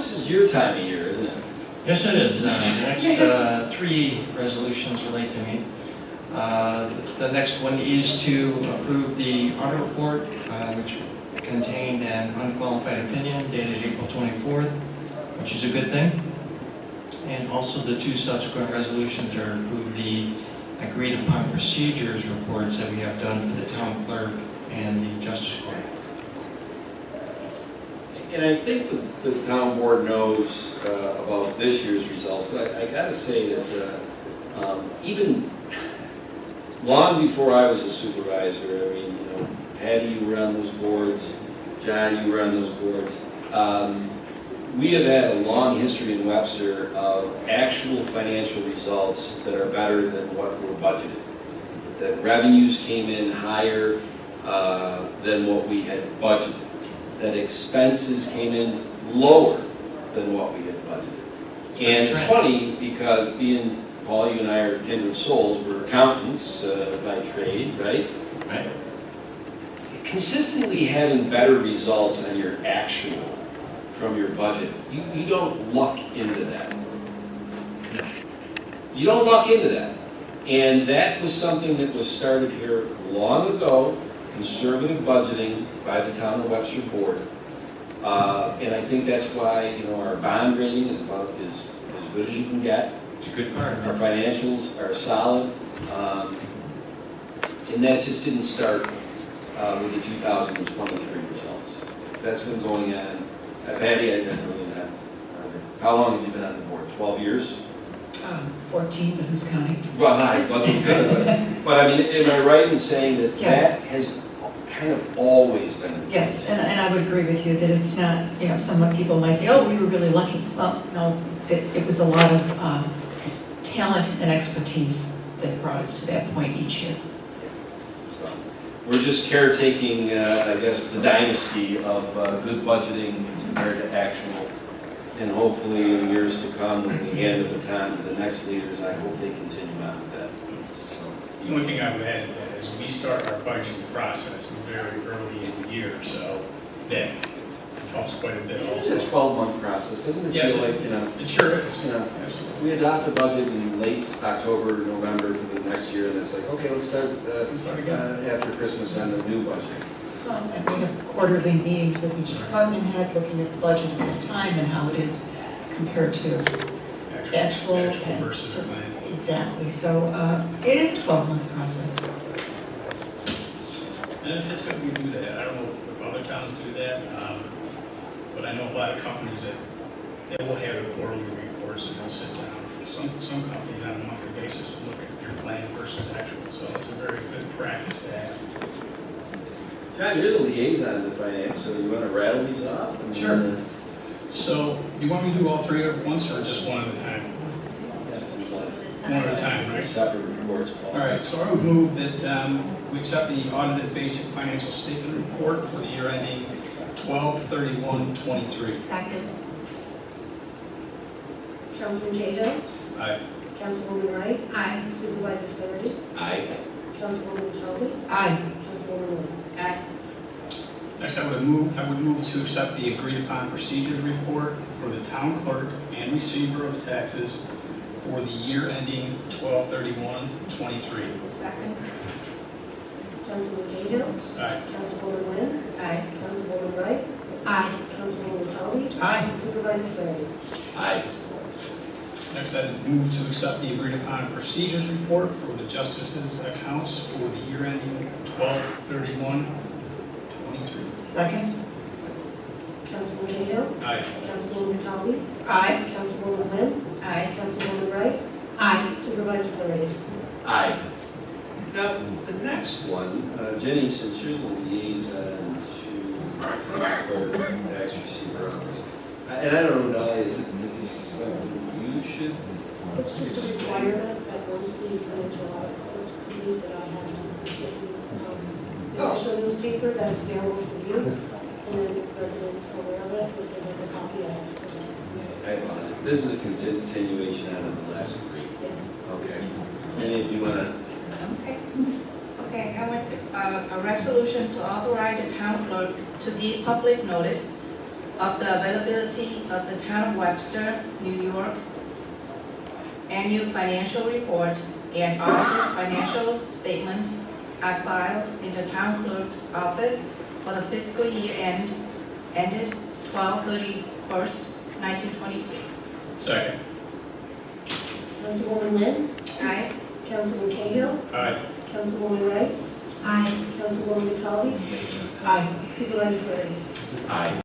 this is your time of year, isn't it? Yes, it is. The next three resolutions relate to me. The next one is to approve the audit report, which contained an unqualified opinion dated April 24th, which is a good thing. And also the two subsequent resolutions are to approve the agreed upon procedures reports that we have done for the town clerk and the justice court. And I think the town board knows about this year's results, but I gotta say that even long before I was a supervisor, I mean, you know, Patty, you were on those boards, John, you were on those boards. We have had a long history in Webster of actual financial results that are better than what were budgeted. That revenues came in higher than what we had budgeted. That expenses came in lower than what we had budgeted. And it's funny because being, Paul, you and I are kindred souls, we're accountants by trade, right? Right. Consistently having better results on your actual from your budget, you don't luck into that. You don't luck into that. And that was something that was started here long ago, conservative budgeting by the town of Webster board. And I think that's why, you know, our bond rating is about as good as you can get. It's a good part. Our financials are solid. And that just didn't start with the 2023 results. That's been going on. Patty, I didn't really know. How long have you been on the board? 12 years? 14, but who's counting? Well, I wasn't good. But I mean, am I right in saying that Yes. that has kind of always been the case? Yes, and I would agree with you that it's not, you know, some people might say, oh, we were really lucky. Well, no, it was a lot of talent and expertise that brought us to that point each year. So, we're just caretaking, I guess, the dynasty of good budgeting compared to actual. And hopefully in years to come, when we hand the baton to the next leaders, I hope they continue on with that. So, The only thing I would add to that is we start our budgeting process very early in the year, so that helps quite a bit It's also. a 12-month process, doesn't it Yes, feel like, you know? It sure is. You know, we adopt a budget in late October, November for the next year, and it's like, okay, let's start again. after Christmas on the new budget. And we have quarterly meetings with each department head, looking at the budget at that time and how it is compared to actual. and- versus plan. Exactly, so it is a 12-month process. And it's good we do that. I don't know if other towns do that, but I know a lot of companies that they will have the quarterly reports and they'll sit down. Some companies on a monthly basis look at your plan versus actual, so it's a very good practice to have. John, you're the liaison to finance, so you want to rattle these off? I mean, Sure. So, do you want me to do all three at once or just one at a time? One at a time, right? Separate reports, Paul. All right, so I would move that we accept the audited basic financial statement report for the year ending 12/31/23. Second. Councilman Cahill, Aye. Councilwoman Wright, Aye. Supervisor Flaherty, Aye. Councilwoman Toby, Aye. Councilwoman Wood. Aye. Next, I would move to accept the agreed upon procedures report for the town clerk and receiver of taxes for the year ending 12/31/23. Second. Councilman Cahill, Aye. Councilwoman Wynn, Aye. Councilwoman Wright, Aye. Councilwoman Toby, Aye. Supervisor Flaherty. Aye. Next, I move to accept the agreed upon procedures report for the justices' accounts for the year ending 12/31/23. Second. Councilman Cahill, Aye. Councilwoman Toby, Aye. Councilwoman Wynn, Aye. Councilwoman Wright, Aye. Supervisor Flaherty. Aye. Now, the next one, Jenny, since you're the liaison to tax receiver office, and I don't know, is it something you should? It's just a requirement that once the financial audit is complete, that I have to get the official newspaper that's available for you, and then residents are aware of it, we can have a copy of it. This is a continuation out of the last three. Yes. Okay. Any of you want to? Okay, I want a resolution to authorize the town clerk to give public notice of the availability of the town of Webster, New York, annual financial report and audited financial statements as filed in the town clerk's office for the fiscal year ended 12/31st, 1923. Second. Councilwoman Lynn, Aye. Councilman Cahill, Aye. Councilwoman Wright, Aye. Councilwoman Catali, Aye. Supervisor Flaherty. Aye.